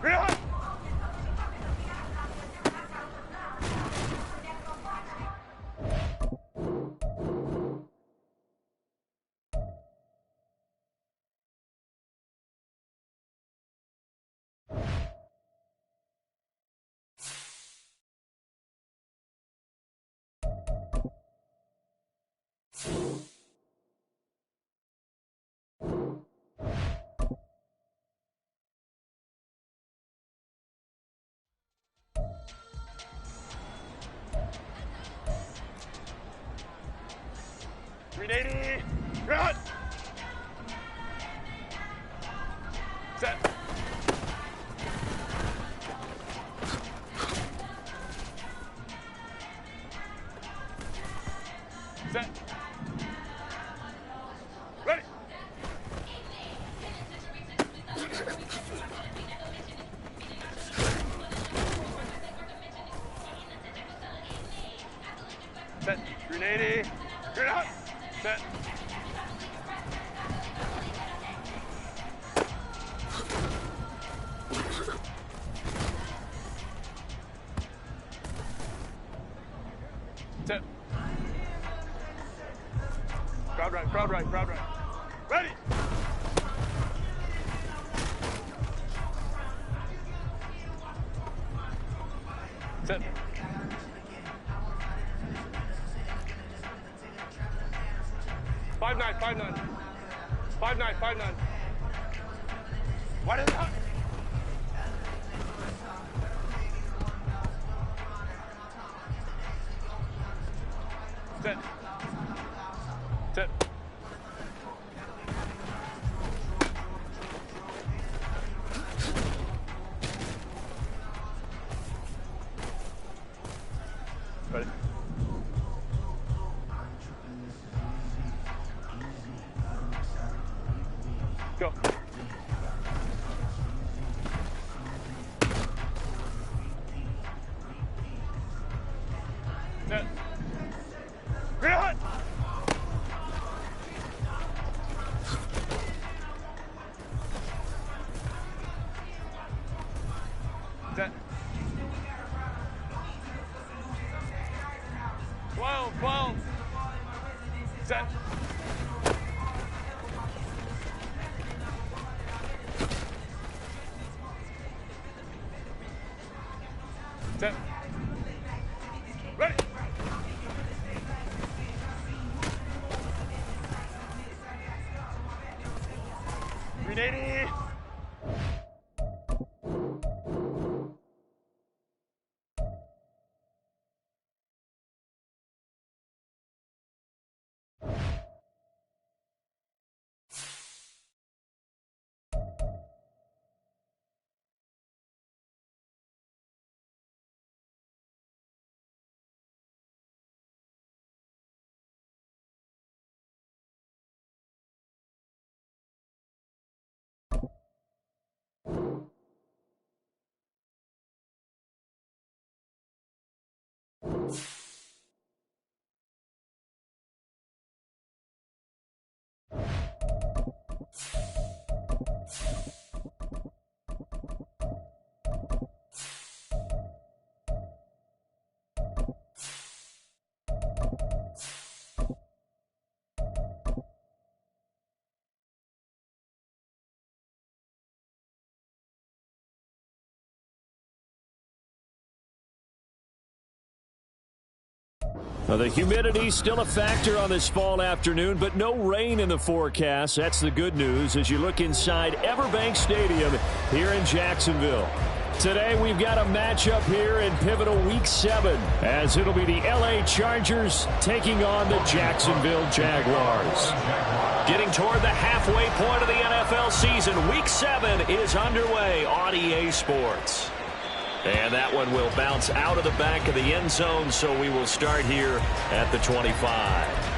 Reload. .380. Reload. Set. Set. Ready. Set. 380. Reload. Set. Set. Crowd right, crowd right, crowd right. Ready. Set. 5-9, 5-9. 5-9, 5-9. What is that? Set. Set. Ready. Go. Set. Reload. Set. 12, 12. Set. Set. Ready. .380. Well, the humidity still a factor on this fall afternoon, but no rain in the forecast. That's the good news as you look inside Everbank Stadium here in Jacksonville. Today we've got a matchup here in pivotal Week 7 as it'll be the LA Chargers taking on the Jacksonville Jaguars. Getting toward the halfway point of the NFL season, Week 7 is underway on EA Sports. And that one will bounce out of the back of the end zone, so we will start here at the 25.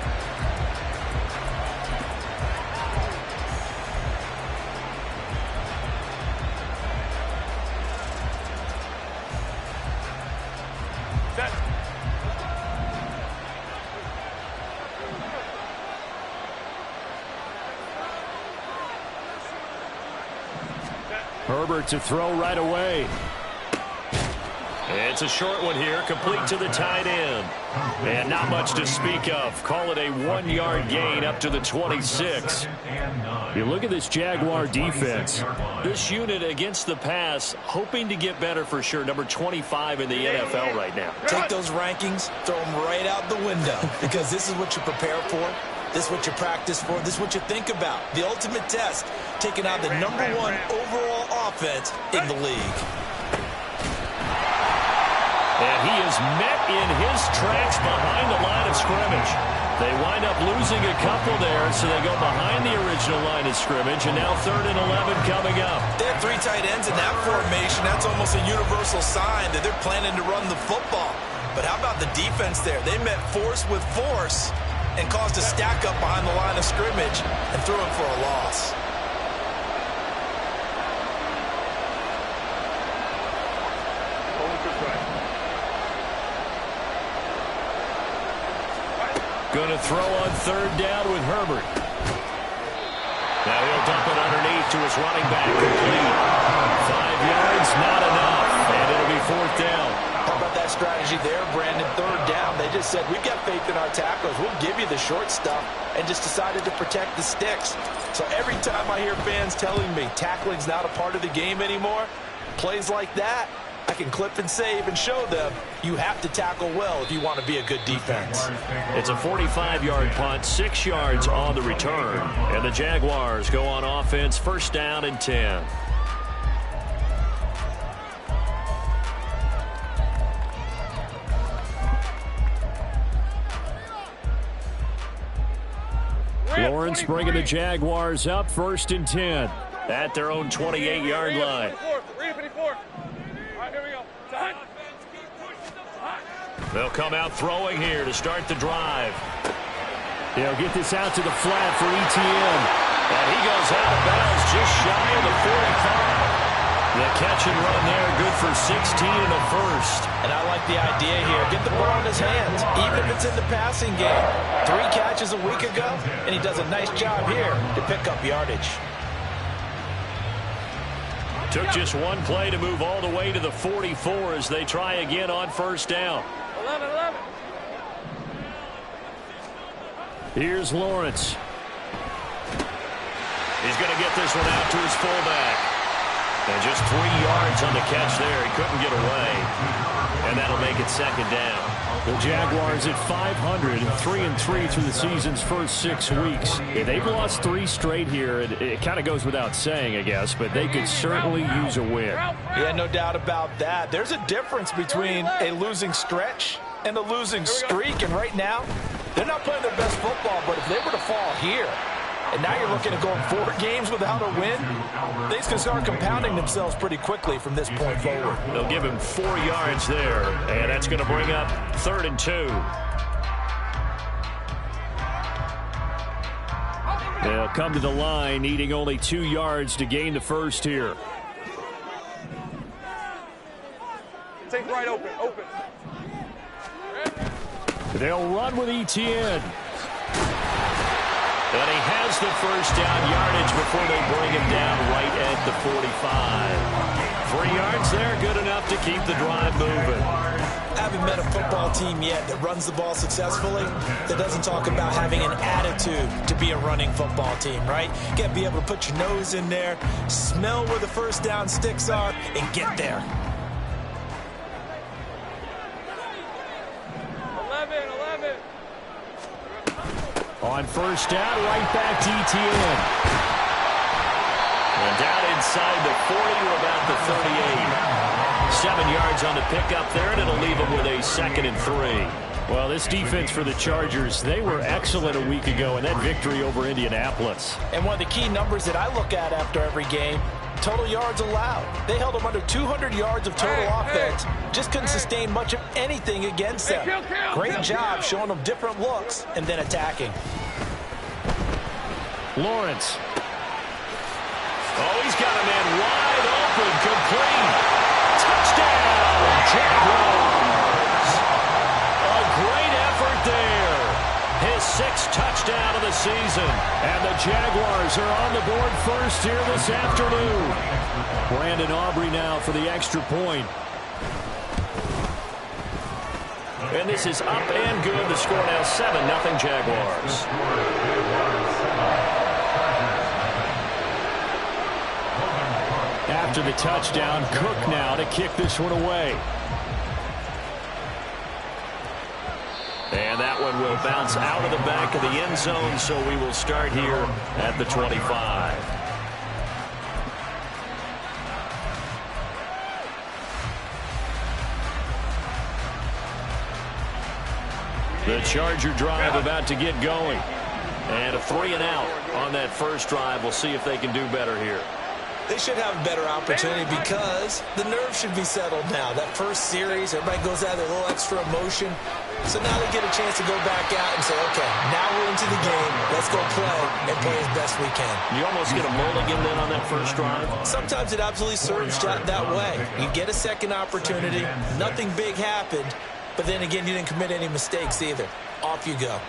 Herbert to throw right away. It's a short one here, complete to the tight end. And not much to speak of. Call it a 1-yard gain up to the 26. You look at this Jaguar defense. This unit against the pass, hoping to get better for sure. Number 25 in the NFL right now. Take those rankings, throw them right out the window, because this is what you prepare for. This is what you practice for. This is what you think about. The ultimate test, taking out the #1 overall offense in the league. And he is met in his tracks behind the line of scrimmage. They wind up losing a couple there, so they go behind the original line of scrimmage, and now 3rd and 11 coming up. They have 3 tight ends in that formation. That's almost a universal sign that they're planning to run the football. But how about the defense there? They met force with force and caused a stack up behind the line of scrimmage and threw him for a loss. Going to throw on 3rd down with Herbert. Now he'll dump it underneath to his running back. Complete. 5 yards, not enough. And it'll be 4th down. How about that strategy there, Brandon? 3rd down. They just said, we've got faith in our tacklers. We'll give you the short stuff, and just decided to protect the sticks. So every time I hear fans telling me tackling's not a part of the game anymore, plays like that, I can clip and save and show them you have to tackle well if you want to be a good defense. It's a 45-yard punt, 6 yards on the return. And the Jaguars go on offense, 1st down and 10. Lawrence bringing the Jaguars up, 1st and 10 at their own 28-yard line. They'll come out throwing here to start the drive. They'll get this out to the flat for ETN. And he goes out of bounds just shy of the 45. The catch and run there, good for 16 and a 1st. And I like the idea here. Get the ball in his hands, even if it's in the passing game. 3 catches a week ago, and he does a nice job here to pick up yardage. Took just 1 play to move all the way to the 44 as they try again on 1st down. 11. Here's Lawrence. He's going to get this one out to his fullback. And just 3 yards on the catch there. He couldn't get away. And that'll make it 2nd down. The Jaguars at 500, 3-3 through the season's first 6 weeks. They've lost 3 straight here. It kind of goes without saying, I guess, but they could certainly use a win. Yeah, no doubt about that. There's a difference between a losing stretch and a losing streak, and right now, they're not playing their best football, but if they were to fall here, and now you're looking at going 4 games without a win, things can start compounding themselves pretty quickly from this point forward. They'll give him 4 yards there, and that's going to bring up 3rd and 2. They'll come to the line, needing only 2 yards to gain the 1st here. Take right, open. They'll run with ETN. And he has the 1st down yardage before they bring him down right at the 45. 3 yards there, good enough to keep the drive moving. I haven't met a football team yet that runs the ball successfully that doesn't talk about having an attitude to be a running football team, right? You got to be able to put your nose in there, smell where the 1st down sticks are, and get there. 11. On 1st down, right back to ETN. And down inside the 40 or about the 38. 7 yards on the pickup there, and it'll leave them with a 2nd and 3. Well, this defense for the Chargers, they were excellent a week ago in that victory over Indianapolis. And one of the key numbers that I look at after every game, total yards allowed. They held them under 200 yards of total offense. Just couldn't sustain much of anything against them. Great job showing them different looks and then attacking. Lawrence. Oh, he's got a man wide open, complete. Touchdown, Jaguars. A great effort there. His 6th touchdown of the season. And the Jaguars are on the board first here this afternoon. Brandon Aubrey now for the extra point. And this is up and good. The score now 7-0 Jaguars. After the touchdown, Cook now to kick this one away. And that one will bounce out of the back of the end zone, so we will start here at the 25. The Charger drive about to get going. And a 3-and-out on that first drive. We'll see if they can do better here. They should have a better opportunity because the nerves should be settled now. That first series, everybody goes out with a little extra emotion. So now they get a chance to go back out and say, okay, now we're into the game. Let's go play and play as best we can. You almost get a mulligan then on that first drive? Sometimes it absolutely serves that way. You get a second opportunity. Nothing big happened. But then again, you didn't commit any mistakes either. Off you go.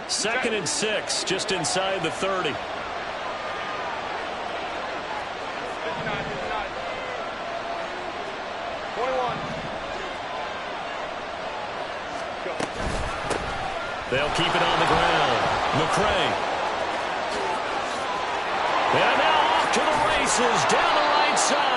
Second and 6, just inside the 30. 59, 21. Go. They'll keep it on the ground. McCray. And now off to the races down the right side.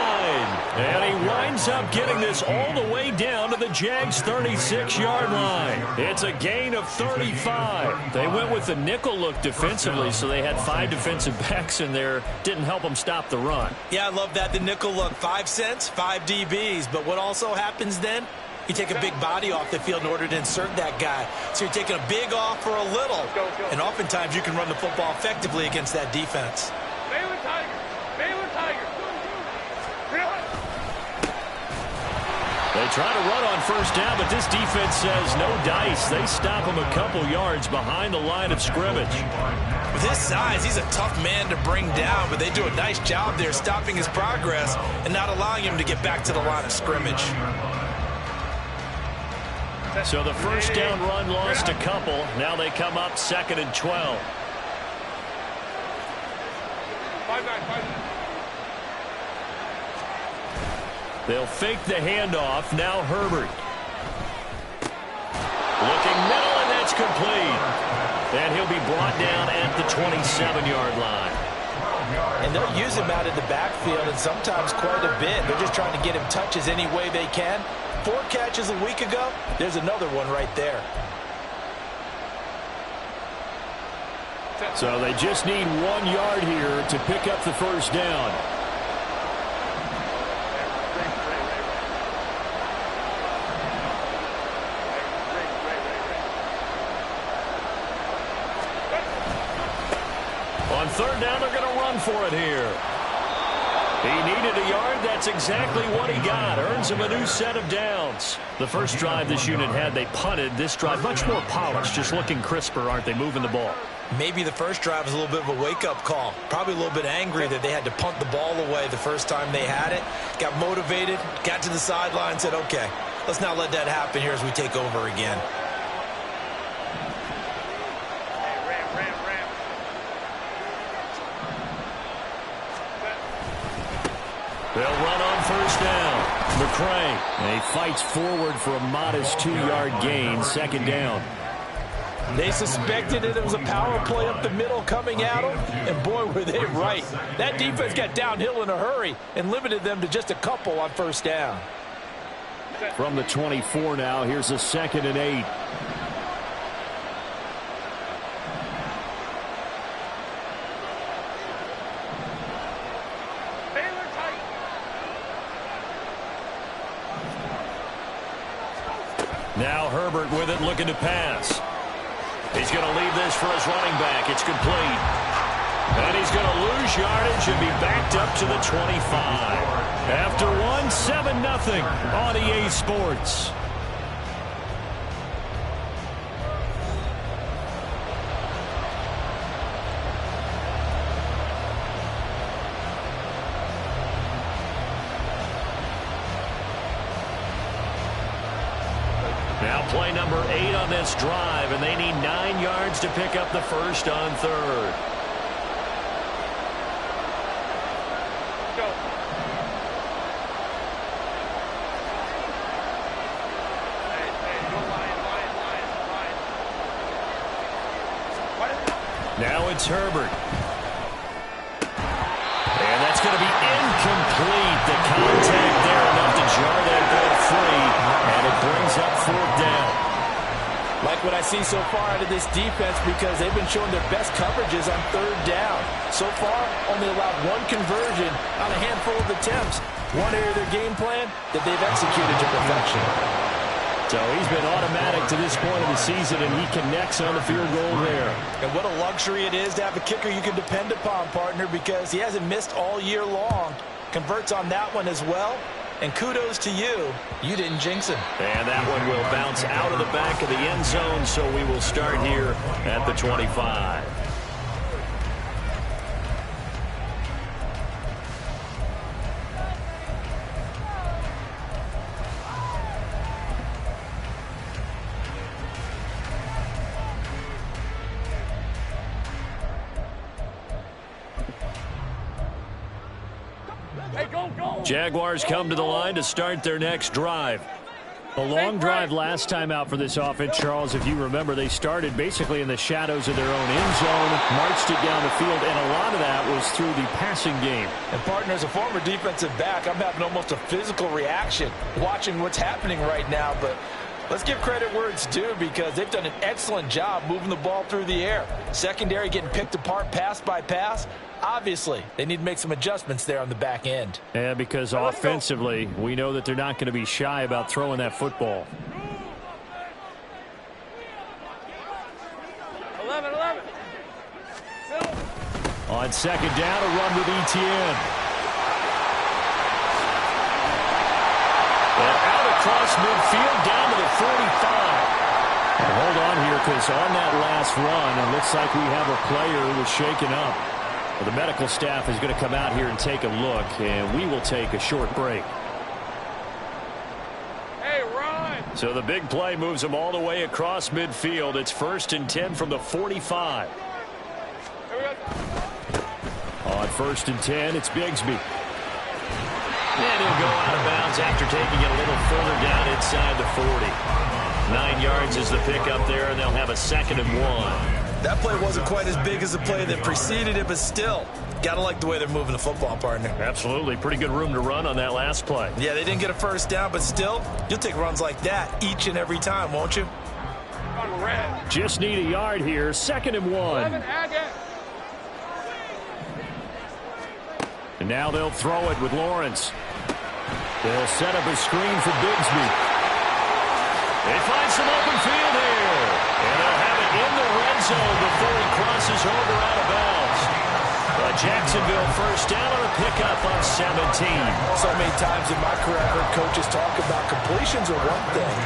And he winds up getting this all the way down to the Jags' 36-yard line. It's a gain of 35. They went with the nickel look defensively, so they had 5 defensive backs in there. Didn't help them stop the run. Yeah, I love that. The nickel look, 5 cents, 5 DBs. But what also happens then? You take a big body off the field in order to insert that guy. So you're taking a big off for a little. And oftentimes you can run the football effectively against that defense. Baylor Tiger. Baylor Tiger. They try to run on first down, but this defense says no dice. They stop him a couple yards behind the line of scrimmage. With his size, he's a tough man to bring down, but they do a nice job there stopping his progress and not allowing him to get back to the line of scrimmage. So the first down run lost a couple. Now they come up 2nd and 12. 5-9, 5-9. They'll fake the handoff. Now Herbert. Looking middle, and that's complete. And he'll be brought down at the 27-yard line. And they'll use him out of the backfield, and sometimes quite a bit. They're just trying to get him touches any way they can. 4 catches a week ago. There's another one right there. So they just need 1 yard here to pick up the first down. On third down, they're going to run for it here. He needed a yard. That's exactly what he got. Earns him a new set of downs. The first drive this unit had, they punted. This drive, much more polished, just looking crisper, aren't they, moving the ball? Maybe the first drive was a little bit of a wake-up call. Probably a little bit angry that they had to punt the ball away the first time they had it. Got motivated, got to the sideline, said, okay, let's not let that happen here as we take over again. They'll run on first down. McCray. And he fights forward for a modest 2-yard gain. 2nd down. They suspected it was a power play up the middle coming at them, and boy, were they right. That defense got downhill in a hurry and limited them to just a couple on first down. From the 24 now, here's a 2nd and 8. Now Herbert with it, looking to pass. He's going to leave this for his running back. It's complete. And he's going to lose yardage and be backed up to the 25. After one, 7-0 on EA Sports. Play number 8 on this drive, and they need 9 yards to pick up the first on third. Go. Hey, go Lion. Now it's Herbert. And that's going to be incomplete. The contact there enough to jar that ball free, and it brings up 4th down. Like what I see so far out of this defense, because they've been showing their best coverages on 3rd down. So far, only allowed 1 conversion on a handful of attempts. One area of their game plan that they've executed to perfection. So he's been automatic to this point of the season, and he connects on the field goal there. And what a luxury it is to have a kicker you can depend upon, partner, because he hasn't missed all year long. Converts on that one as well. And kudos to you. You didn't jinx him. And that one will bounce out of the back of the end zone, so we will start here at the 25. Jaguars come to the line to start their next drive. A long drive last time out for this offense, Charles. If you remember, they started basically in the shadows of their own end zone, marched it down the field, and a lot of that was through the passing game. And, partner, as a former defensive back, I'm having almost a physical reaction watching what's happening right now. But let's give credit where it's due, because they've done an excellent job moving the ball through the air. Secondary getting picked apart pass by pass. Obviously, they need to make some adjustments there on the back end. Yeah, because offensively, we know that they're not going to be shy about throwing that football. 11. On 2nd down, a run with Etienne. And out across midfield, down to the 45. And hold on here, because on that last run, it looks like we have a player who was shaken up. Well, the medical staff is going to come out here and take a look, and we will take a short break. Hey, run! So the big play moves them all the way across midfield. It's 1st and 10 from the 45. On 1st and 10, it's Bigsby. And he'll go out of bounds after taking it a little further down inside the 40. 9 yards is the pickup there, and they'll have a 2nd and 1. That play wasn't quite as big as the play that preceded it, but still, gotta like the way they're moving the football, partner. Absolutely. Pretty good room to run on that last play. Yeah, they didn't get a 1st down, but still, you'll take runs like that each and every time, won't you? Just need a yard here. 2nd and 1. And now they'll throw it with Lawrence. They'll set up a screen for Bigsby. They find some open field here. And they'll have it in the red zone before he crosses over out of bounds. Jacksonville 1st down on a pickup on 17. So many times in my career, I've heard coaches talk about completions are one thing.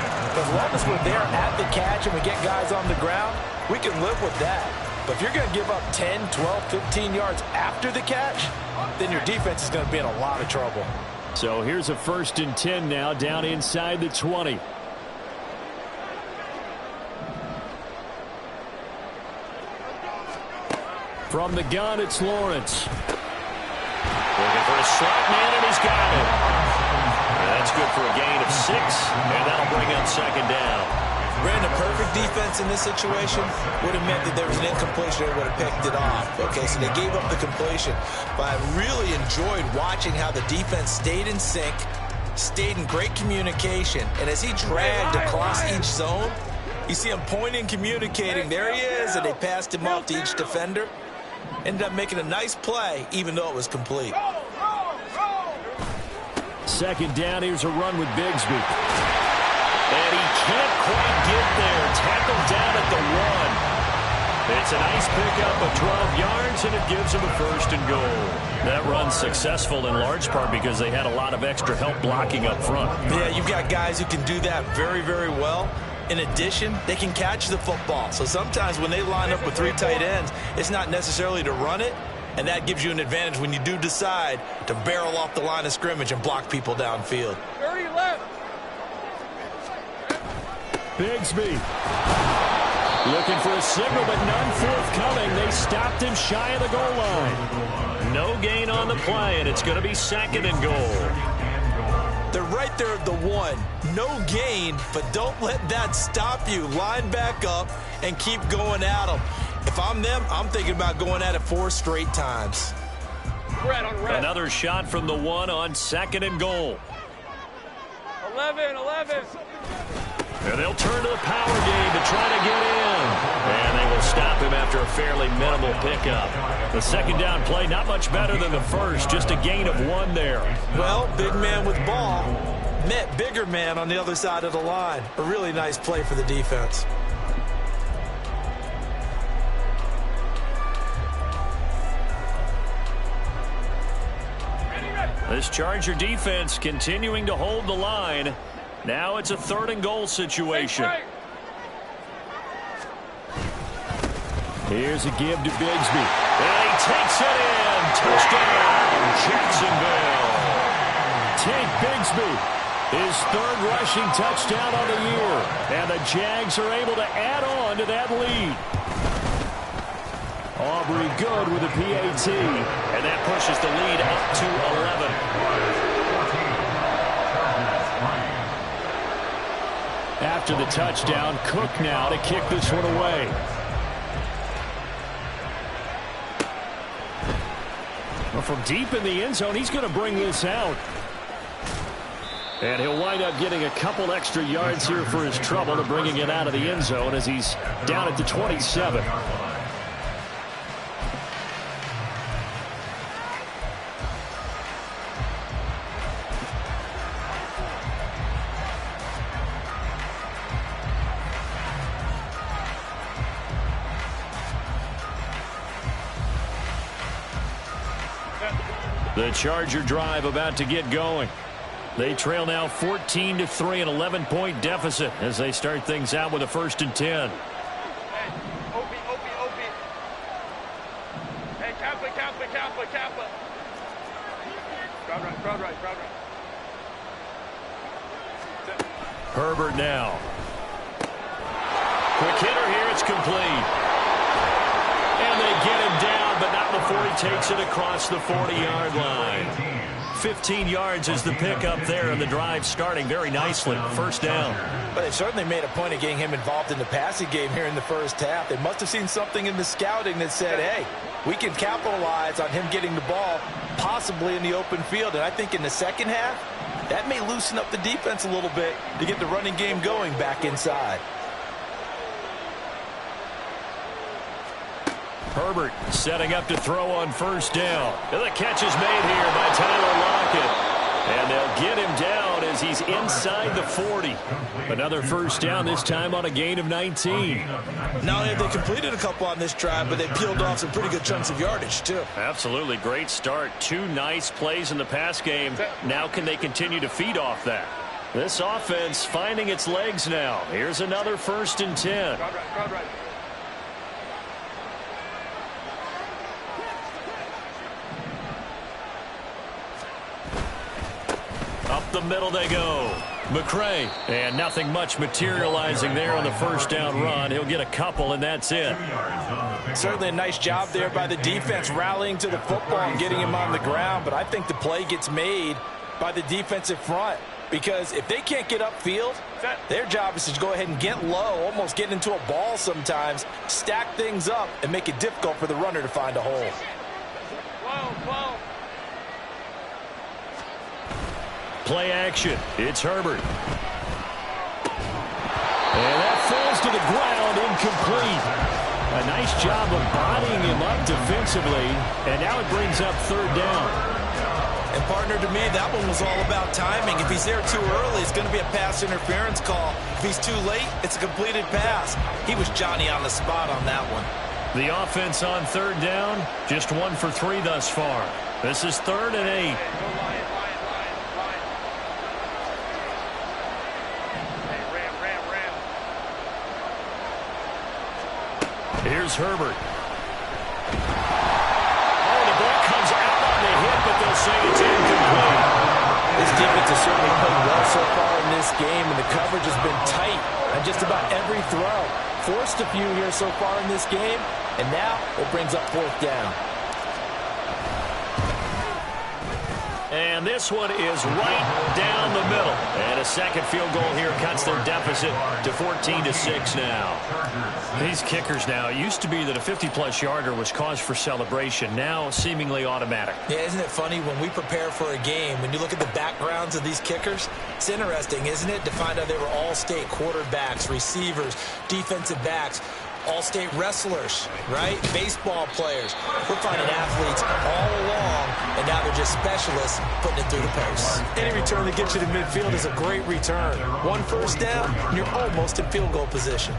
As long as we're there at the catch and we get guys on the ground, we can live with that. But if you're going to give up 10, 12, 15 yards after the catch, then your defense is going to be in a lot of trouble. So here's a 1st and 10 now, down inside the 20. From the gun, it's Lawrence. Looking for a slot man, and he's got it. And that's good for a gain of 6, and that'll bring up 2nd down. Brandon, perfect defense in this situation would have meant that there was an incompletion. They would have picked it off. Okay, so they gave up the completion. But I really enjoyed watching how the defense stayed in sync, stayed in great communication. And as he dragged across each zone, you see him pointing, communicating. There he is, and they passed him off to each defender. Ended up making a nice play, even though it was complete. 2nd down, here's a run with Bigsby. And he can't quite get there. Tackled down at the 1. It's a nice pickup of 12 yards, and it gives him a 1st and goal. That run's successful in large part because they had a lot of extra help blocking up front. Yeah, you've got guys who can do that very, very well. In addition, they can catch the football. So sometimes when they line up with 3 tight ends, it's not necessarily to run it, and that gives you an advantage when you do decide to barrel off the line of scrimmage and block people downfield. 30 left. Bigsby. Looking for a signal, but none forthcoming. They stopped him shy of the goal line. No gain on the play, and it's going to be 2nd and goal. They're right there at the 1. No gain, but don't let that stop you. Line back up and keep going at them. If I'm them, I'm thinking about going at it 4 straight times. Red on red. Another shot from the 1 on 2nd and goal. 11. And they'll turn to the power game to try to get in. And they will stop him after a fairly minimal pickup. The 2nd down play, not much better than the first, just a gain of 1 there. Well, big man with ball met bigger man on the other side of the line. A really nice play for the defense. This Charger defense continuing to hold the line. Now it's a 3rd and goal situation. Here's a give to Bigsby. And he takes it in. Touchdown, Jacksonville. Tank Bigsby, his 3rd rushing touchdown on the year. And the Jags are able to add on to that lead. Aubrey good with a PAT. And that pushes the lead up to 11. After the touchdown, Cook now to kick this one away. Well, from deep in the end zone, he's going to bring this out. And he'll wind up getting a couple extra yards here for his trouble to bringing it out of the end zone as he's down at the 27. The Charger drive about to get going. They trail now 14-3, an 11-point deficit as they start things out with a 1st and 10. Hey, Opie. Hey, Kappa. Crowd right. Herbert now. Quick hitter here, it's complete. And they get him down, but not before he takes it across the 40-yard line. 15 yards is the pickup there, and the drive starting very nicely. 1st down. But they certainly made a point of getting him involved in the passing game here in the first half. They must have seen something in the scouting that said, hey, we can capitalize on him getting the ball possibly in the open field. And I think in the second half, that may loosen up the defense a little bit to get the running game going back inside. Herbert setting up to throw on 1st down. And the catch is made here by Tyler Lockett. And they'll get him down as he's inside the 40. Another 1st down, this time on a gain of 19. Not only have they completed a couple on this drive, but they peeled off some pretty good chunks of yardage, too. Absolutely. Great start. 2 nice plays in the pass game. Now can they continue to feed off that? This offense finding its legs now. Here's another 1st and 10. Crowd right. Up the middle they go. McCray. And nothing much materializing there on the 1st down run. He'll get a couple, and that's it. Certainly a nice job there by the defense rallying to the football and getting him on the ground. But I think the play gets made by the defensive front. Because if they can't get upfield, their job is to go ahead and get low, almost get into a ball sometimes, stack things up, and make it difficult for the runner to find a hole. Whoa. Play action. It's Herbert. And that falls to the ground, incomplete. A nice job of bodying him up defensively, and now it brings up 3rd down. And partner, to me, that one was all about timing. If he's there too early, it's going to be a pass interference call. If he's too late, it's a completed pass. He was Johnny on the spot on that one. The offense on 3rd down, just 1 for 3 thus far. This is 3rd and 8. Here's Herbert. Oh, the ball comes out on the hit, but they'll say it's incomplete. This defense has certainly played well so far in this game, and the coverage has been tight on just about every throw. Forced a few here so far in this game, and now it brings up 4th down. And this one is right down the middle. And a second field goal here cuts their deficit to 14-6 now. These kickers now, it used to be that a 50-plus yarder was cause for celebration. Now seemingly automatic. Yeah, isn't it funny when we prepare for a game, when you look at the backgrounds of these kickers, it's interesting, isn't it, to find out they were all-state quarterbacks, receivers, defensive backs, all-state wrestlers, right? Baseball players. We're finding athletes all along, and now they're just specialists putting it through the posts. Any return that gets you to midfield is a great return. 1 first down, and you're almost in field goal position.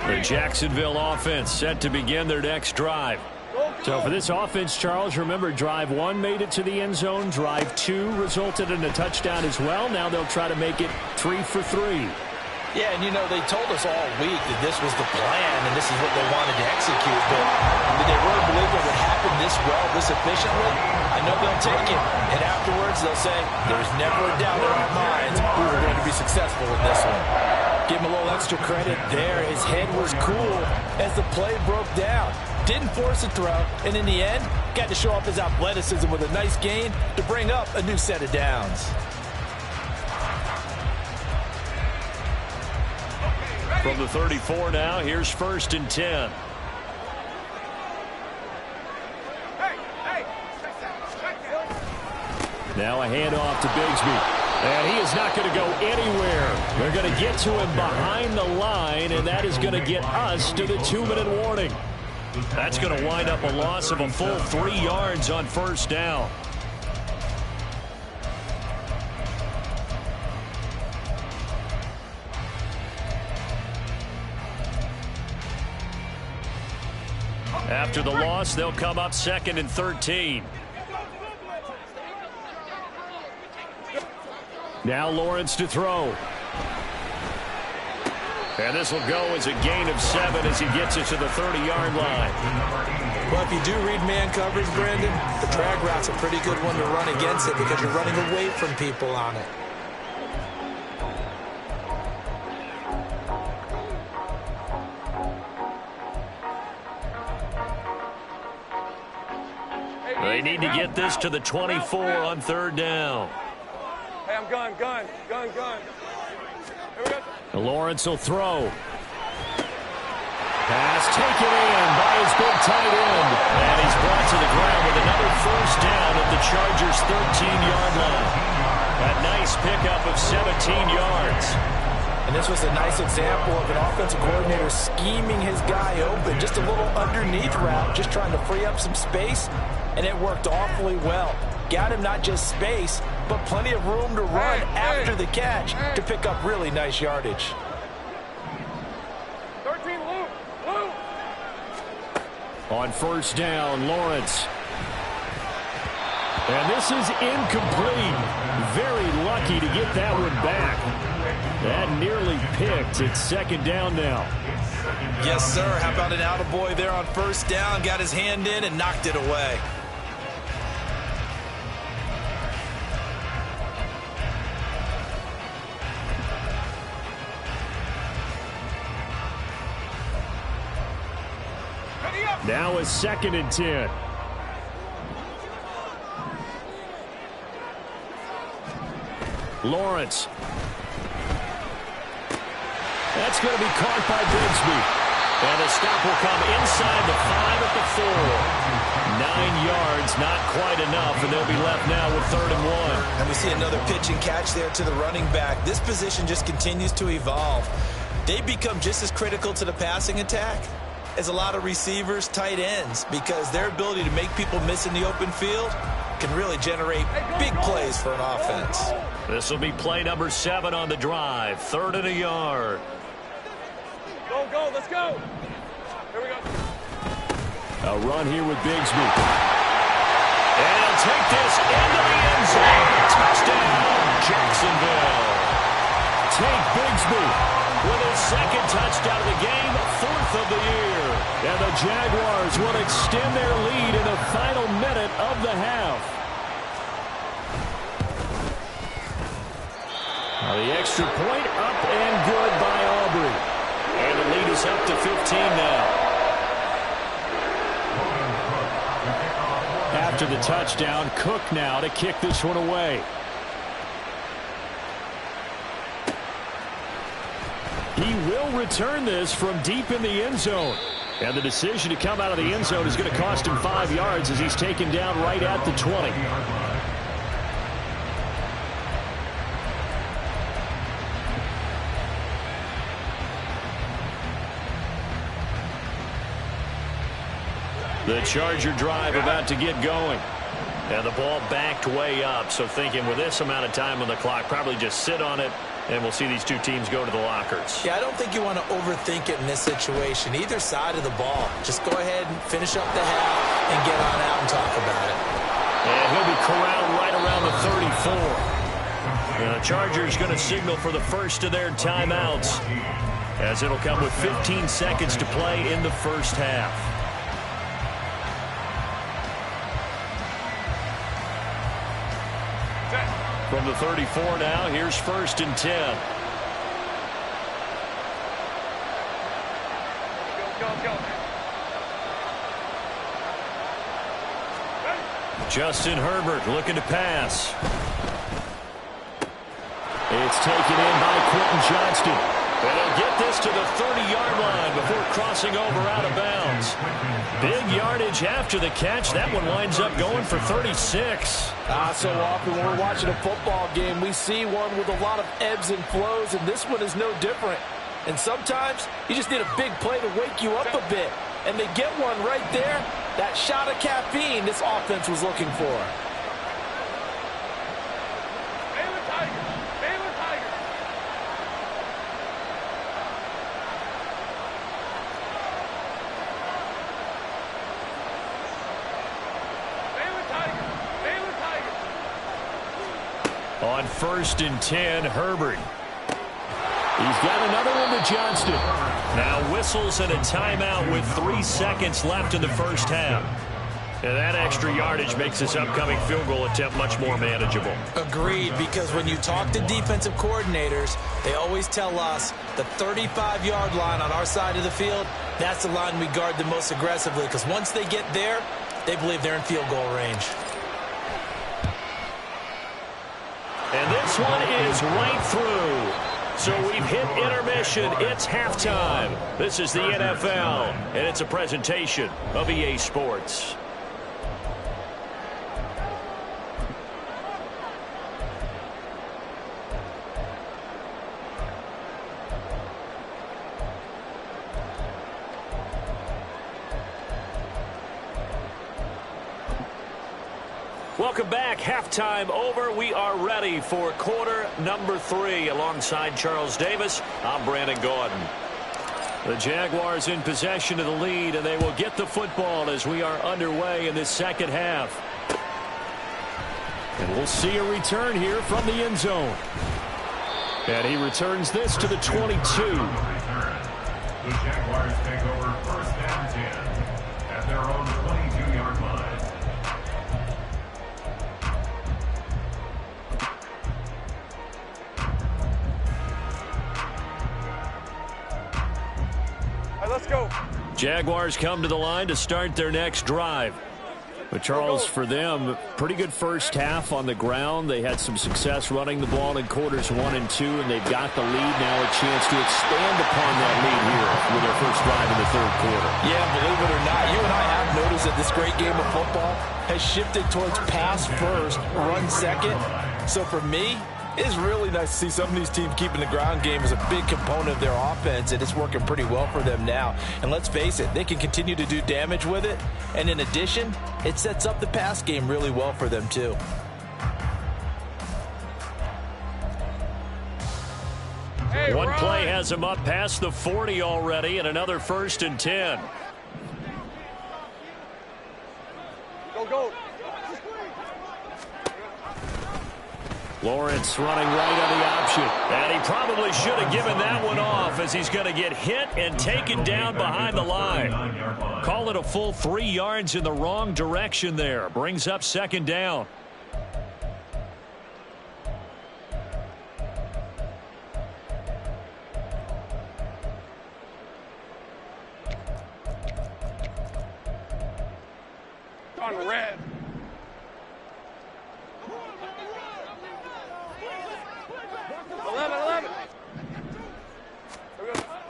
The Jacksonville offense set to begin their next drive. So for this offense, Charles, remember drive 1 made it to the end zone. Drive 2 resulted in a touchdown as well. Now they'll try to make it 3 for 3. Yeah, and you know, they told us all week that this was the plan and this is what they wanted to execute. But did they really believe it would happen this well, this efficiently? I know they'll take it. And afterwards, they'll say, there's never a doubt in our minds we were going to be successful in this one. Give him a little extra credit there. His head was cool as the play broke down. Didn't force a throw, and in the end, got to show off his athleticism with a nice gain to bring up a new set of downs. From the 34 now, here's 1st and 10. Now a handoff to Bigsby. And he is not going to go anywhere. They're going to get to him behind the line, and that is going to get us to the 2-minute warning. That's going to wind up a loss of a full 3 yards on 1st down. After the loss, they'll come up 2nd and 13. Now Lawrence to throw. And this will go as a gain of 7 as he gets it to the 30-yard line. Well, if you do read man coverage, Brandon, the drag route's a pretty good one to run against it because you're running away from people on it. They need to get this to the 24 on 3rd down. Hey, I'm gun. Here we go. Lawrence will throw. Pass taken in by his big tight end. And he's brought to the ground with another 1st down at the Chargers' 13-yard line. A nice pickup of 17 yards. And this was a nice example of an offensive coordinator scheming his guy open. Just a little underneath route, just trying to free up some space. And it worked awfully well. Got him not just space, but plenty of room to run after the catch to pick up really nice yardage. 13, Luke. On 1st down, Lawrence. And this is incomplete. Very lucky to get that one back. That nearly picked. It's 2nd down now. Yes, sir. How about an attaboy there on 1st down? Got his hand in and knocked it away. Now a 2nd and 10. Lawrence. That's going to be caught by Bigsby. And the stop will come inside the 5 at the 4. 9 yards, not quite enough, and they'll be left now with 3rd and 1. And we see another pitch and catch there to the running back. This position just continues to evolve. They become just as critical to the passing attack as a lot of receivers, tight ends, because their ability to make people miss in the open field can really generate big plays for an offense. This will be play number 7 on the drive. 3rd and a yard. Go, let's go. Here we go. A run here with Bigsby. And he'll take this into the end zone. Touchdown, Jacksonville. Take Bigsby. with his second touchdown of the game, 4th of the year. And the Jaguars will extend their lead in the final minute of the half. Now the extra point up and good by Aubrey. And the lead is up to 15 now. After the touchdown, Cook now to kick this one away. He will return this from deep in the end zone. And the decision to come out of the end zone is going to cost him 5 yards as he's taken down right at the 20. The Charger drive about to get going. And the ball backed way up. So thinking with this amount of time on the clock, probably just sit on it, and we'll see these two teams go to the lockers. Yeah, I don't think you want to overthink it in this situation. Either side of the ball. Just go ahead and finish up the half and get on out and talk about it. And he'll be corralled right around the 34. And the Chargers going to signal for the first of their timeouts, as it'll come with 15 seconds to play in the first half. From the 34 now, here's 1st and 10. Go. Justin Herbert looking to pass. It's taken in by Quentin Johnston. And he'll get this to the 30-yard line before crossing over out of bounds. Big yardage after the catch. That one winds up going for 36. So often when we're watching a football game, we see one with a lot of ebbs and flows, and this one is no different. And sometimes you just need a big play to wake you up a bit. And they get one right there. That shot of caffeine this offense was looking for. On 1st and 10, Herbert. He's got another one to Johnston. Now whistles and a timeout with 3 seconds left in the first half. And that extra yardage makes this upcoming field goal attempt much more manageable. Agreed, because when you talk to defensive coordinators, they always tell us the 35-yard line on our side of the field, that's the line we guard the most aggressively, because once they get there, they believe they're in field goal range. And this one is right through. So we've hit intermission. It's halftime. This is the NFL, and it's a presentation of EA Sports. Welcome back. Halftime over. We are ready for quarter number 3. Alongside Charles Davis, I'm Brandon Gordon. The Jaguars in possession of the lead, and they will get the football as we are underway in this second half. And we'll see a return here from the end zone. And he returns this to the 22. The Jaguars take over 1st and 10 at their own 22-yard line. Let's go. Jaguars come to the line to start their next drive. But Charles, for them, pretty good first half on the ground. They had some success running the ball in quarters 1 and 2, and they've got the lead now, a chance to expand upon that lead here with their first drive in the 3rd quarter. Yeah, believe it or not, you and I have noticed that this great game of football has shifted towards pass first, run second. So for me, it's really nice to see some of these teams keeping the ground game as a big component of their offense, and it's working pretty well for them now. And let's face it, they can continue to do damage with it. And in addition, it sets up the pass game really well for them too. Hey, One run. play has him up past the 40 already, and another 1st and 10. Go. Lawrence running right on the option. And he probably should have given that one off as he's going to get hit and taken down behind the line. Call it a full 3 yards in the wrong direction there. Brings up second down. On red.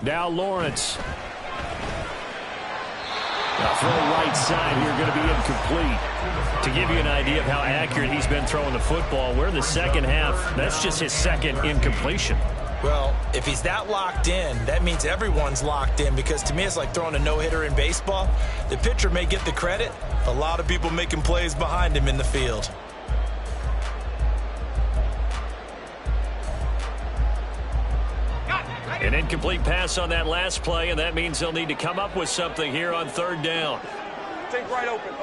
Now Lawrence. Now throw right side here, going to be incomplete. To give you an idea of how accurate he's been throwing the football, we're in the second half. That's just his second incompletion. Well, if he's that locked in, that means everyone's locked in, because to me it's like throwing a no-hitter in baseball. The pitcher may get the credit, a lot of people making plays behind him in the field. An incomplete pass on that last play, and that means they'll need to come up with something here on third down. Take right open.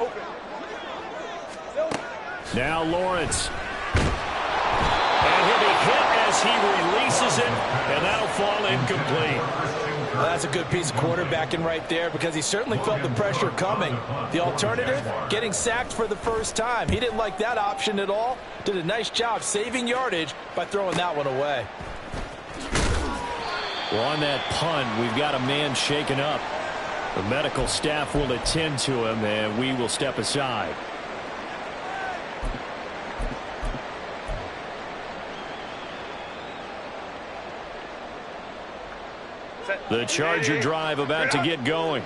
Now Lawrence. And he'll be hit as he releases it, and that'll fall incomplete. Well, that's a good piece of quarterbacking right there, because he certainly felt the pressure coming. The alternative, getting sacked for the first time. He didn't like that option at all. Did a nice job saving yardage by throwing that one away. Well, on that punt, we've got a man shaken up. The medical staff will attend to him, and we will step aside. The Charger drive about to get going.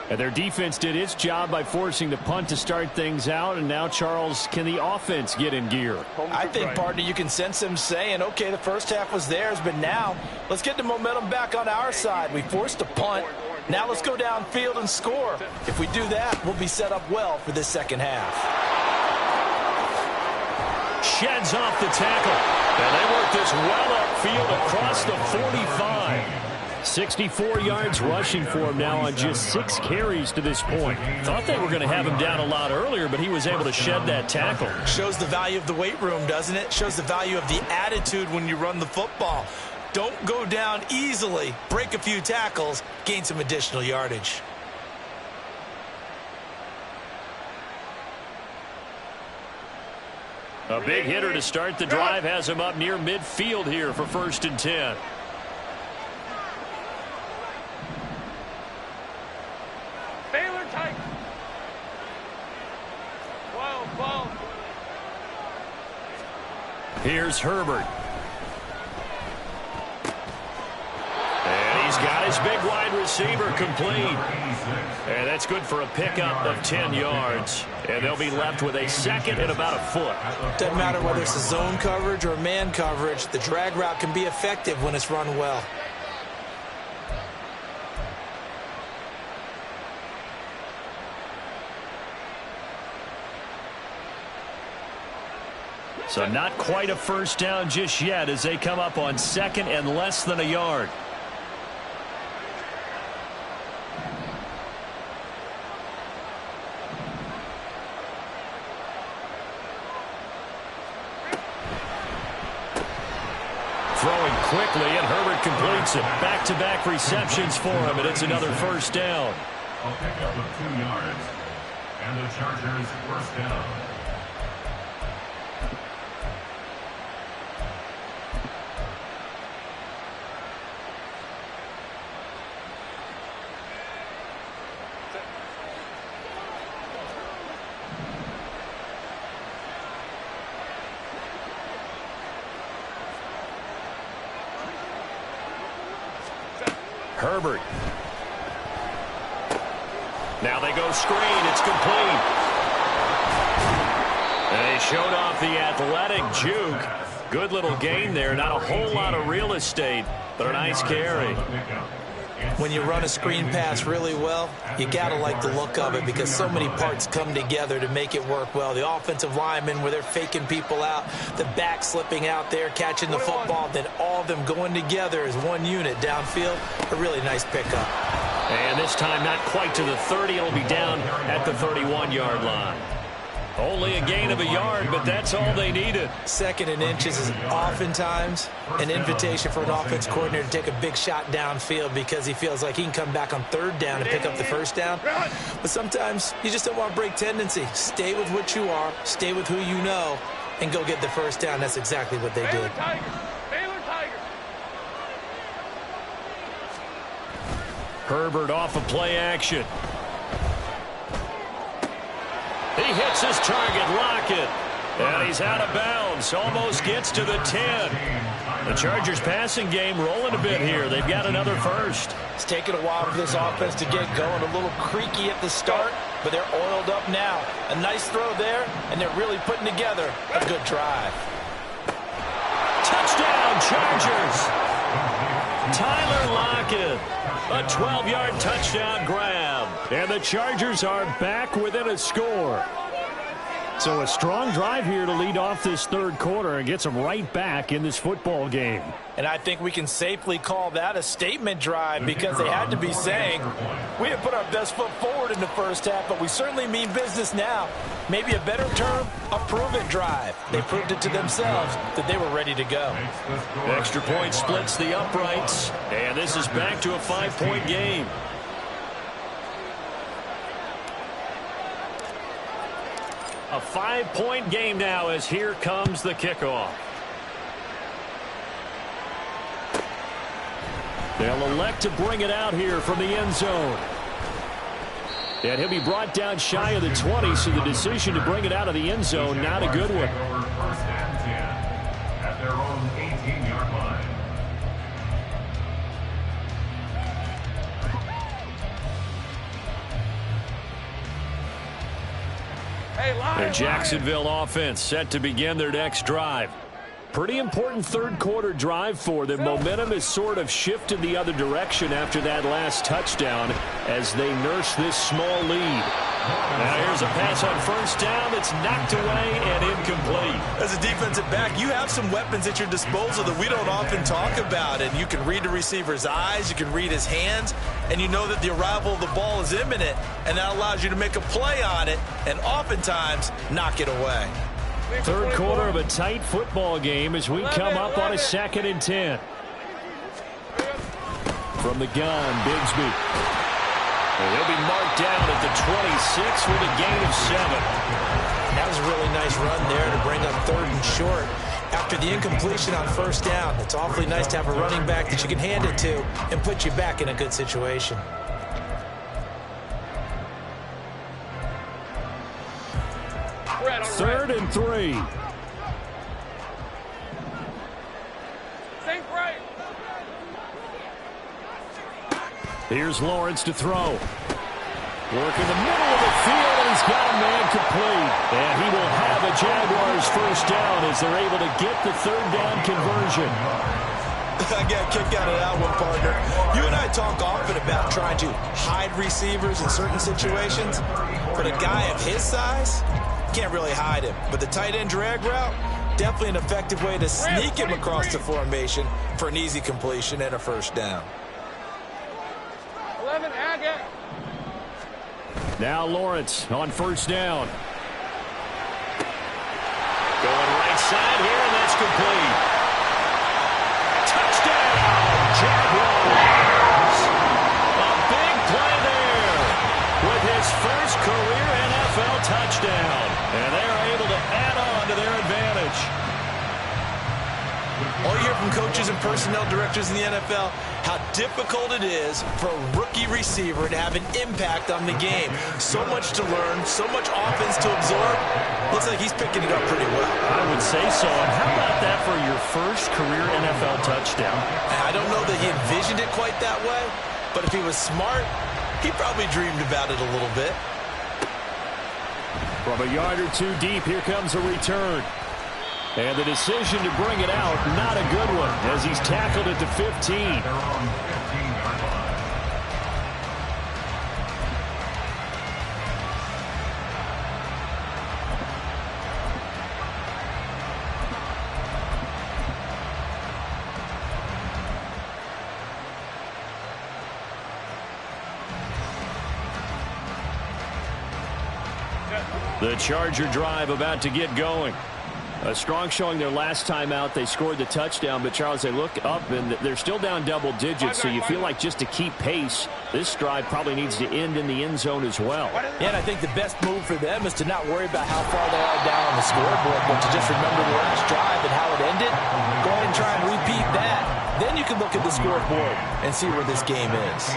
And their defense did its job by forcing the punt to start things out. And now, Charles, can the offense get in gear? I think, partner, you can sense them saying, okay, the first half was theirs, but now let's get the momentum back on our side. We forced a punt. Now let's go downfield and score. If we do that, we'll be set up well for this second half. Sheds off the tackle. And they work this well upfield across the 45. 64 yards rushing for him now on just 6 carries to this point. Thought they were going to have him down a lot earlier, but he was able to shed that tackle. Shows the value of the weight room, doesn't it? Shows the value of the attitude when you run the football. Don't go down easily. Break a few tackles. Gain some additional yardage. A big hitter to start the drive has him up near midfield here for 1st and 10. Here's Herbert. And he's got his big wide receiver complete. And that's good for a pickup of 10 yards. And they'll be left with a second and about a foot. Doesn't matter whether it's a zone coverage or man coverage. The drag route can be effective when it's run well. So not quite a first down just yet as they come up on second and less than a yard. Throwing quickly, and Herbert completes it. Back-to-back receptions for him, and it's another first down. A pickup of 2 yards. And the Chargers first down. Herbert. Now they go screen. It's complete. And they showed off the athletic juke. Good little gain there. Not a whole lot of real estate, but a nice carry. When you run a screen pass really well, you got to like the look of it because so many parts come together to make it work well. The offensive linemen, where they're faking people out, the back slipping out there, catching the football, then all of them going together as one unit downfield. A really nice pickup. And this time not quite to the 30. It'll be down at the 31-yard line. Only a gain of a yard, but that's all they needed. 2nd and inches is oftentimes an invitation for an offense coordinator to take a big shot downfield because he feels like he can come back on 3rd down and pick up the 1st down. But sometimes you just don't want to break tendency. Stay with what you are, stay with who you know, and go get the 1st down. That's exactly what they did. Herbert off of play action. He hits his target, Lockett. And he's out of bounds. Almost gets to the 10. The Chargers passing game rolling a bit here. They've got another 1st. It's taken a while for this offense to get going. A little creaky at the start, but they're oiled up now. A nice throw there, and they're really putting together a good drive. Touchdown, Chargers. Tyler Lockett. A 12-yard touchdown grab. And the Chargers are back within a score. So a strong drive here to lead off this 3rd quarter and gets them right back in this football game. And I think we can safely call that a statement drive because they had to be saying, we have put our best foot forward in the 1st half, but we certainly mean business now. Maybe a better term, a prove-it drive. They proved it to themselves that they were ready to go. Extra point splits the uprights, and this is back to a 5-point game. A 5-point game now as here comes the kickoff. They'll elect to bring it out here from the end zone. And he'll be brought down shy of the 20, so the decision to bring it out of the end zone, not a good one. 1st and 10 at their own 18-yard line. The Jacksonville offense set to begin their next drive. Pretty important 3rd quarter drive for them. Momentum has sort of shifted the other direction after that last touchdown as they nurse this small lead. Now here's a pass on 1st down that's knocked away and incomplete. As a defensive back, you have some weapons at your disposal that we don't often talk about. And you can read the receiver's eyes, you can read his hands, and you know that the arrival of the ball is imminent. And that allows you to make a play on it and oftentimes knock it away. 3rd quarter of a tight football game as we come up on a 2nd and 10. From the gun, Bigsby. And he'll be marked down at the 26 with a gain of 7. That was a really nice run there to bring up 3rd and short. After the incompletion on 1st down, it's awfully nice to have a running back that you can hand it to and put you back in a good situation. Third and 3. Here's Lawrence to throw. Work in the middle of the field, and he's got a man complete. And he will have a Jaguars 1st down as they're able to get the 3rd down conversion. I got a kick out of that one, partner. You and I talk often about trying to hide receivers in certain situations, but a guy of his size can't really hide him. But the tight end drag route, definitely an effective way to sneak him across the formation for an easy completion and a 1st down. 11, Agate. Now Lawrence on 1st down. Going right side here, and that's complete. Touchdown, Jaguars. A big play there with his first career NFL touchdown. And they're able to add on to their advantage. All you hear from coaches and personnel directors in the NFL, how difficult it is for a rookie receiver to have an impact on the game. So much to learn, so much offense to absorb. Looks like he's picking it up pretty well. I would say so. And how about that for your first career NFL touchdown? I don't know that he envisioned it quite that way, but if he was smart, he probably dreamed about it a little bit. From a yard or two deep, here comes a return. And the decision to bring it out, not a good one, as he's tackled at the 15. Their own 15-yard line. The Charger drive about to get going. A strong showing their last time out. They scored the touchdown, but Charles, they look up and they're still down double digits, so you feel like just to keep pace, this drive probably needs to end in the end zone as well. Yeah, and I think the best move for them is to not worry about how far they are down on the scoreboard, but to just remember the last drive and how it ended. Go ahead and try and repeat that. Then you can look at the scoreboard and see where this game is.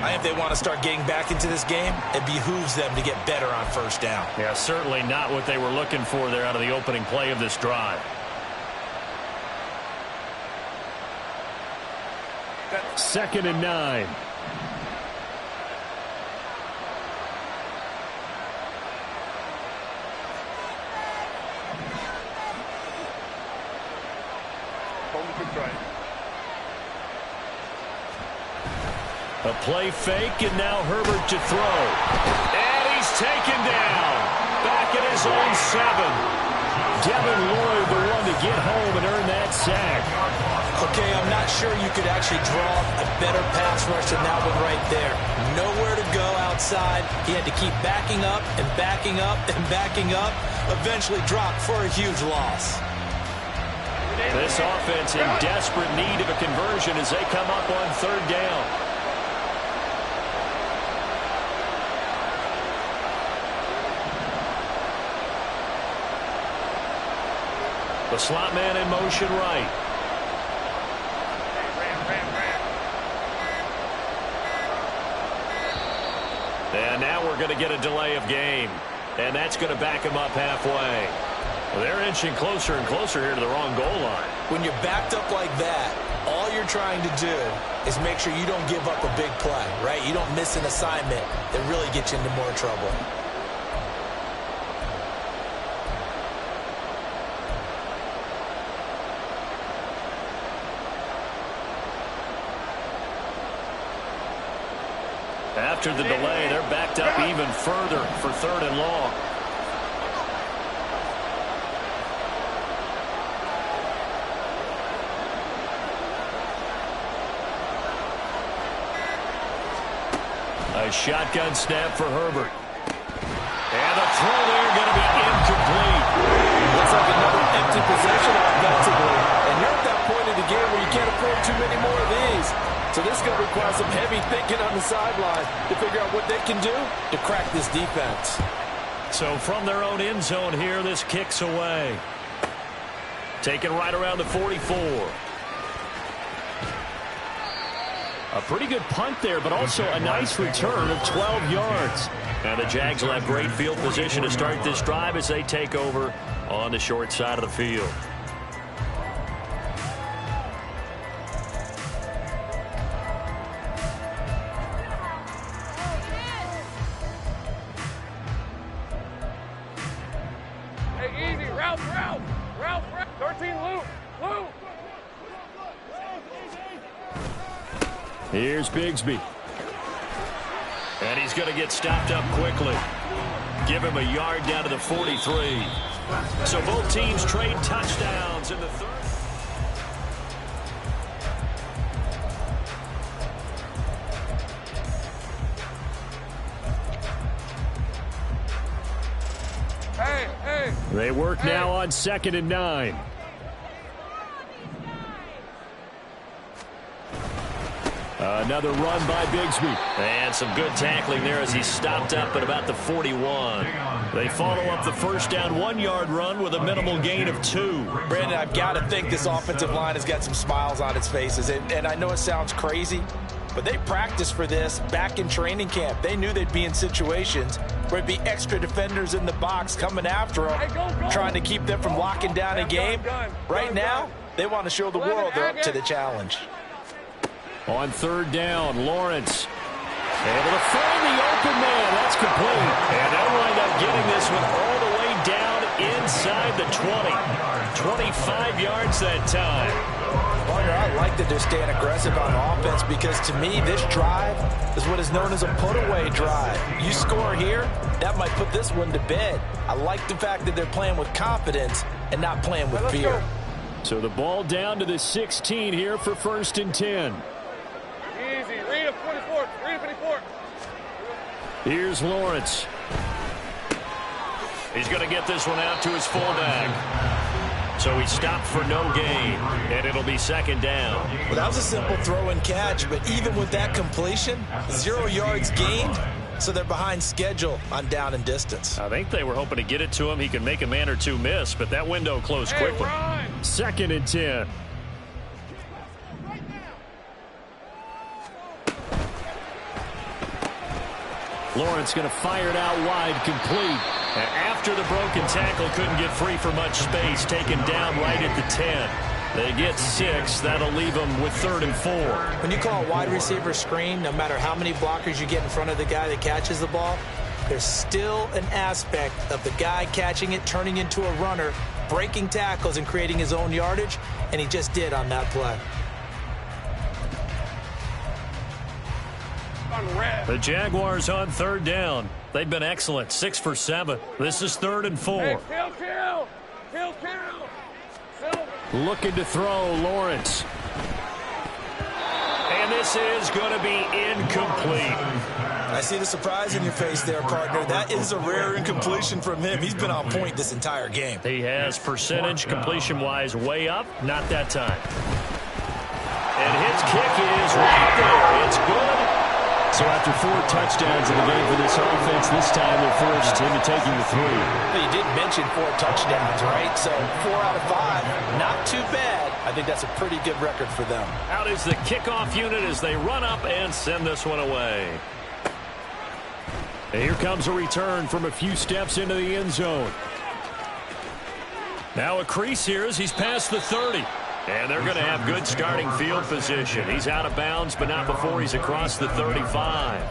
I think if they want to start getting back into this game, it behooves them to get better on first down. Yeah, certainly not what they were looking for there out of the opening play of this drive. Second and 9. A play fake, and now Herbert to throw. And he's taken down. Back at his own 7. Devin Lloyd, the one to get home and earn that sack. Okay, I'm not sure you could actually draw a better pass rush than that one right there. Nowhere to go outside. He had to keep backing up and backing up and backing up. Eventually dropped for a huge loss. This offense in desperate need of a conversion as they come up on third down. The slot man in motion right. And now we're going to get a delay of game. And that's going to back him up halfway. Well, they're inching closer and closer here to the wrong goal line. When you're backed up like that, all you're trying to do is make sure you don't give up a big play, right? You don't miss an assignment that really gets you into more trouble. After the delay, they're backed up even further for third and long. A shotgun snap for Herbert. And the throw there going to be incomplete. Looks like another empty possession offensively. And you're at that point in the game where you can't afford too many more of these. So this is going to require some heavy thinking on the sideline to figure out what they can do to crack this defense. So from their own end zone here, this kicks away. Taken right around the 44. A pretty good punt there, but also a nice return of 12 yards. Now the Jags will have great field position to start this drive as they take over on the short side of the field. Hey, easy. Ralph. 13, Luke. Here's Bigsby. And he's going to get stopped up quickly. Give him a yard down to the 43. So both teams trade touchdowns in the third. Hey. They work now on 2nd and 9. Another run by Bigsby. And some good tackling there as he stopped up at about the 41. They follow up the first down 1-yard run with a minimal gain of 2. Brandon, I've got to think this offensive line has got some smiles on its faces. And I know it sounds crazy, but they practiced for this back in training camp. They knew they'd be in situations where it'd be extra defenders in the box coming after them, trying to keep them from locking down a game. Right now, they want to show the world they're up to the challenge. On third down, Lawrence able to find the open man. That's complete. And they'll wind up getting this one all the way down inside the 20. 25 yards that time. Partner, I like that they're staying aggressive on offense because to me, this drive is what is known as a put-away drive. You score here, that might put this one to bed. I like the fact that they're playing with confidence and not playing with fear. So the ball down to the 16 here for 1st and 10. Easy. Read of 24. Read of 24. Here's Lawrence. He's going to get this one out to his fullback. So he stopped for no gain, and it'll be second down. Well, that was a simple throw and catch, but even with that completion, 0 yards gained, so they're behind schedule on down and distance. I think they were hoping to get it to him. He could make a man or two miss, but that window closed quickly. Second and 10. Lawrence going to fire it out wide, complete. And after the broken tackle, couldn't get free for much space, taken down right at the 10. They get 6. That'll leave them with 3rd and 4. When you call a wide receiver screen, no matter how many blockers you get in front of the guy that catches the ball, there's still an aspect of the guy catching it, turning into a runner, breaking tackles and creating his own yardage, and he just did on that play. The Jaguars on 3rd down. They've been excellent, 6 for 7. This is 3rd and 4. Hey, kill. Looking to throw, Lawrence. And this is going to be incomplete. I see the surprise in your face there, partner. That is a rare incompletion from him. He's been on point this entire game. He has percentage completion-wise way up. Not that time. And his kick is right there. It's good. So after 4 touchdowns in the game for this offense, this time they're forced into taking the 3. Well, you did mention 4 touchdowns, right? So 4 out of 5, not too bad. I think that's a pretty good record for them. Out is the kickoff unit as they run up and send this one away. And here comes a return from a few steps into the end zone. Now a crease here as he's past the 30. And they're going to have good starting field position. He's out of bounds, but not before he's across the 35.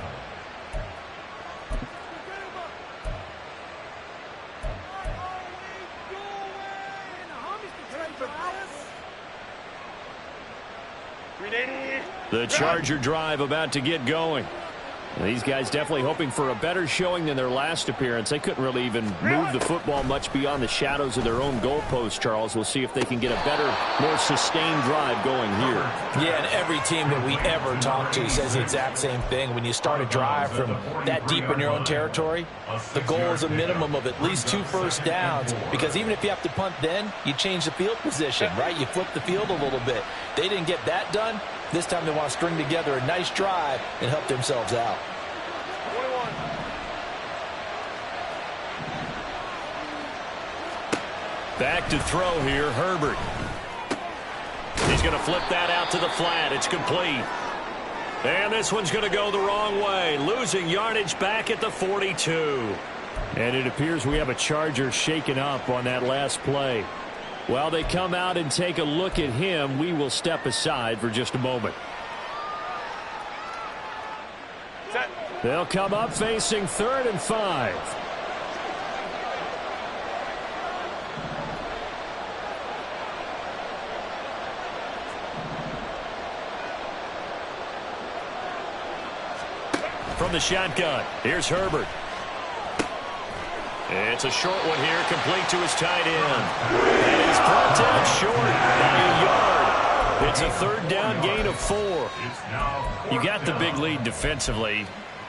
The Charger drive about to get going. These guys definitely hoping for a better showing than their last appearance. They couldn't really even move the football much beyond the shadows of their own goalpost, Charles. We'll see if they can get a better, more sustained drive going here. Yeah, and every team that we ever talk to says the exact same thing. When you start a drive from that deep in your own territory, the goal is a minimum of at least 2 first downs, because even if you have to punt then, you change the field position, right? You flip the field a little bit. They didn't get that done. This time they want to string together a nice drive and help themselves out. 21. Back to throw here, Herbert. He's going to flip that out to the flat. It's complete. And this one's going to go the wrong way. Losing yardage back at the 42. And it appears we have a Charger shaken up on that last play. While they come out and take a look at him, we will step aside for just a moment. Set. They'll come up facing 3rd and 5. From the shotgun, here's Herbert. It's a short one here, complete to his tight end. And he's brought down short by a yard. It's a 3rd down gain of 4. You got the big lead defensively.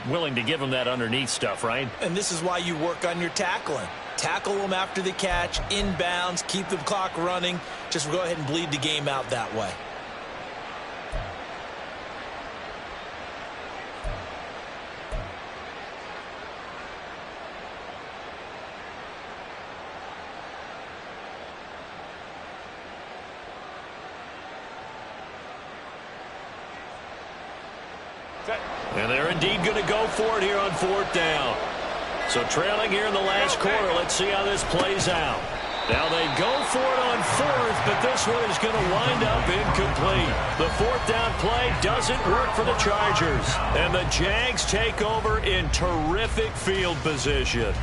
Willing to give him that underneath stuff, right? And this is why you work on your tackling. Tackle them after the catch, inbounds, keep the clock running. Just go ahead and bleed the game out that way. And they're indeed going to go for it here on 4th down. So trailing here in the last quarter, let's see how this plays out. Now they go for it on 4th, but this one is going to wind up incomplete. The 4th down play doesn't work for the Chargers. And the Jags take over in terrific field position.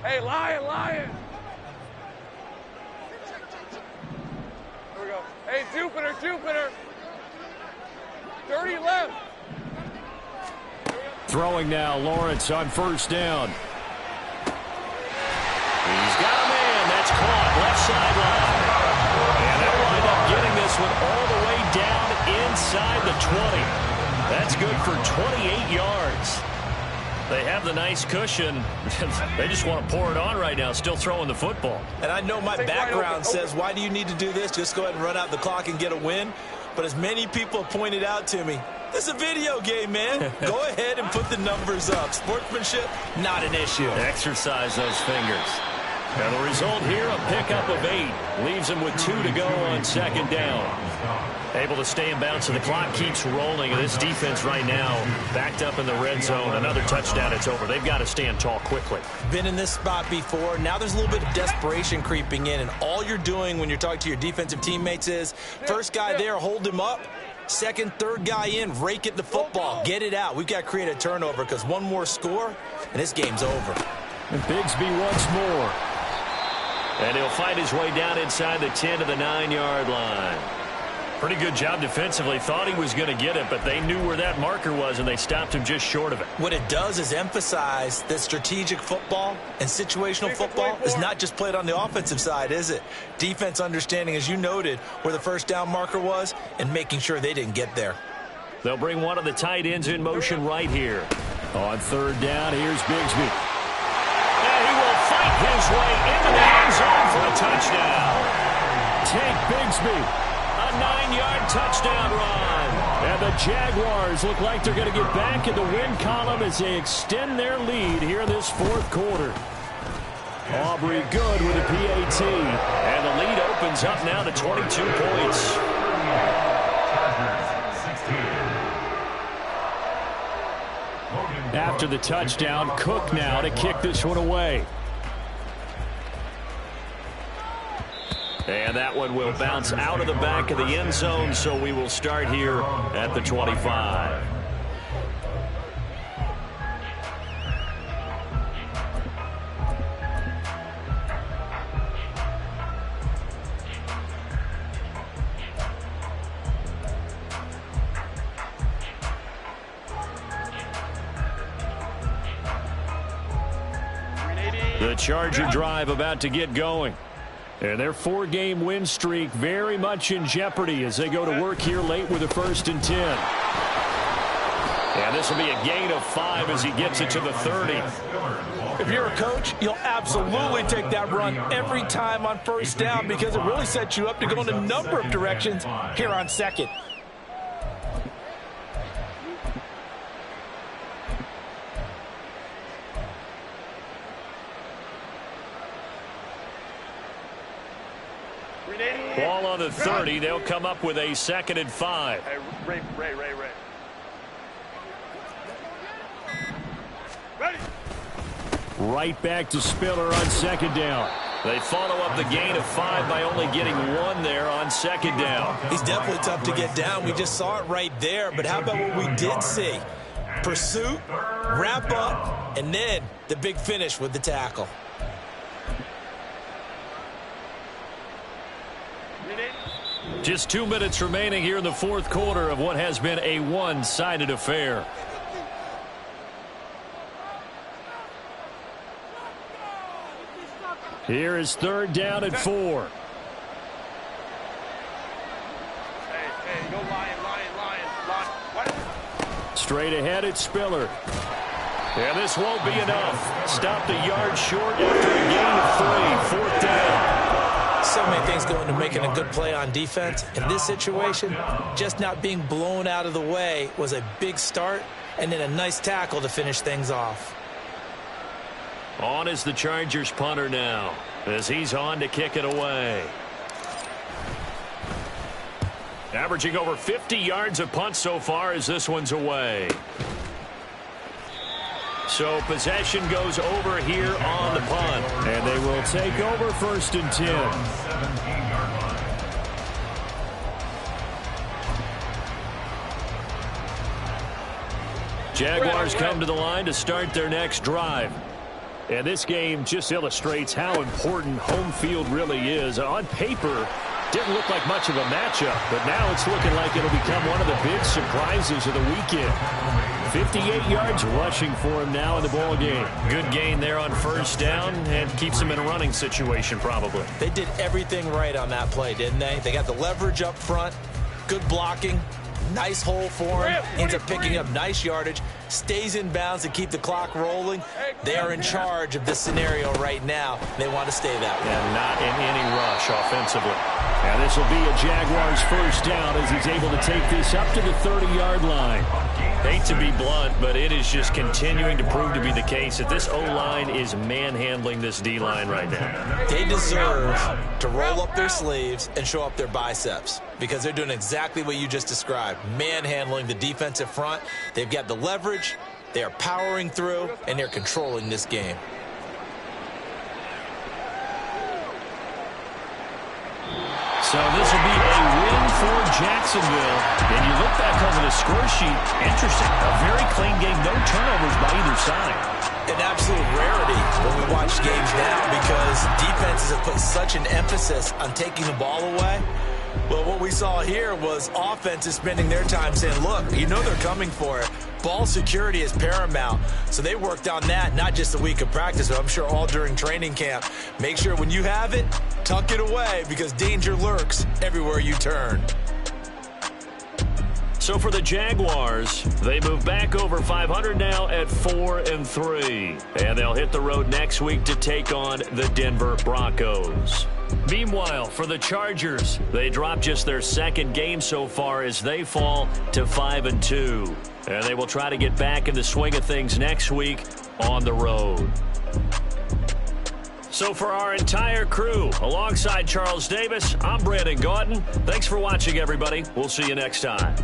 Hey, Lion. Here we go. Hey, Jupiter. 30 left. Throwing now, Lawrence on 1st down. He's got him sideline. And they'll wind up getting this one all the way down inside the 20. That's good for 28 yards. They have the nice cushion. They just want to pour it on right now, still throwing the football. And I know my background says, why do you need to do this? Just go ahead and run out the clock and get a win. But as many people have pointed out to me, this is a video game, man. Go ahead and put the numbers up. Sportsmanship, not an issue. Exercise those fingers. And the result here, a pickup of 8. Leaves him with 2 to go on second down. Able to stay in bounds, so the clock keeps rolling. And this defense right now, backed up in the red zone. Another touchdown, it's over. They've got to stand tall quickly. Been in this spot before. Now there's a little bit of desperation creeping in. And all you're doing when you're talking to your defensive teammates is, first guy there, hold him up. Second, third guy in, rake it the football. Get it out. We've got to create a turnover because one more score, and this game's over. And Bigsby once more. And he'll fight his way down inside the 10 to the 9-yard line. Pretty good job defensively. Thought he was going to get it, but they knew where that marker was, and they stopped him just short of it. What it does is emphasize that strategic football and situational football is not just played on the offensive side, is it? Defense understanding, as you noted, where the first down marker was and making sure they didn't get there. They'll bring one of the tight ends in motion right here. On third down, here's Bigsby. And he will fight his way into the end zone for a touchdown. Take Bigsby. A 9-yard touchdown run. And the Jaguars look like they're going to get back in the win column as they extend their lead here in this fourth quarter. Aubrey good with a PAT. And the lead opens up now to 22 points. After the touchdown, Cook now to kick this one away. And that one will bounce out of the back of the end zone, so we will start here at the 25. The Charger drive about to get going. And their 4-game win streak very much in jeopardy as they go to work here late with a 1st and 10. And this will be a gain of 5 as he gets it to the 30. If you're a coach, you'll absolutely take that run every time on first down because it really sets you up to go in a number of directions here on second. Ball on the 30. They'll come up with a 2nd and 5. Hey, Ray. Ready. Right back to Spiller on 2nd down. They follow up the gain of 5 by only getting 1 there on 2nd down. He's definitely tough to get down. We just saw it right there. But how about what we did see? Pursuit, wrap up, and then the big finish with the tackle. Just 2 minutes remaining here in the fourth quarter of what has been a one-sided affair. Here is 3rd down and 4. Hey, go Lion. Straight ahead, it's Spiller. And this won't be enough. Stopped a yard short after a gain of 3. 4th down. So many things go into making a good play on defense. In this situation, just not being blown out of the way was a big start, and then a nice tackle to finish things off. On is the Chargers punter now, as he's on to kick it away. Averaging over 50 yards a punt so far as this one's away. So possession goes over here on the punt. And they will take over 1st and 10. Jaguars come to the line to start their next drive. And this game just illustrates how important home field really is. On paper, Didn't look like much of a matchup, but now it's looking like it'll become one of the big surprises of the weekend. 58 yards rushing for him now in the ball game. Good gain there on first down and keeps him in a running situation probably. They did everything right on that play, didn't they? They got the leverage up front, good blocking, nice hole for him, ends up picking up nice yardage, stays in bounds to keep the clock rolling. They are in charge of this scenario right now. They want to stay that way. And not in any rush offensively. Now this will be a Jaguars first down as he's able to take this up to the 30-yard line. Hate to be blunt, but it is just continuing to prove to be the case that this O-line is manhandling this D-line right now. They deserve to roll up their sleeves and show up their biceps because they're doing exactly what you just described, manhandling the defensive front. They've got the leverage, they are powering through, and they're controlling this game. So this will be a win for Jacksonville. And you look back over the score sheet, interesting. A very clean game, no turnovers by either side. An absolute rarity when we watch games now because defenses have put such an emphasis on taking the ball away. Well, what we saw here was offenses spending their time saying, look, you know they're coming for it. Ball security is paramount. So they worked on that, not just a week of practice, but I'm sure all during training camp. Make sure when you have it, tuck it away because danger lurks everywhere you turn. So for the Jaguars, they move back over 500 now at 4-3. And they'll hit the road next week to take on the Denver Broncos. Meanwhile, for the Chargers, they drop just their second game so far as they fall to 5-2. And they will try to get back in the swing of things next week on the road. So for our entire crew, alongside Charles Davis, I'm Brandon Gaudin. Thanks for watching, everybody. We'll see you next time.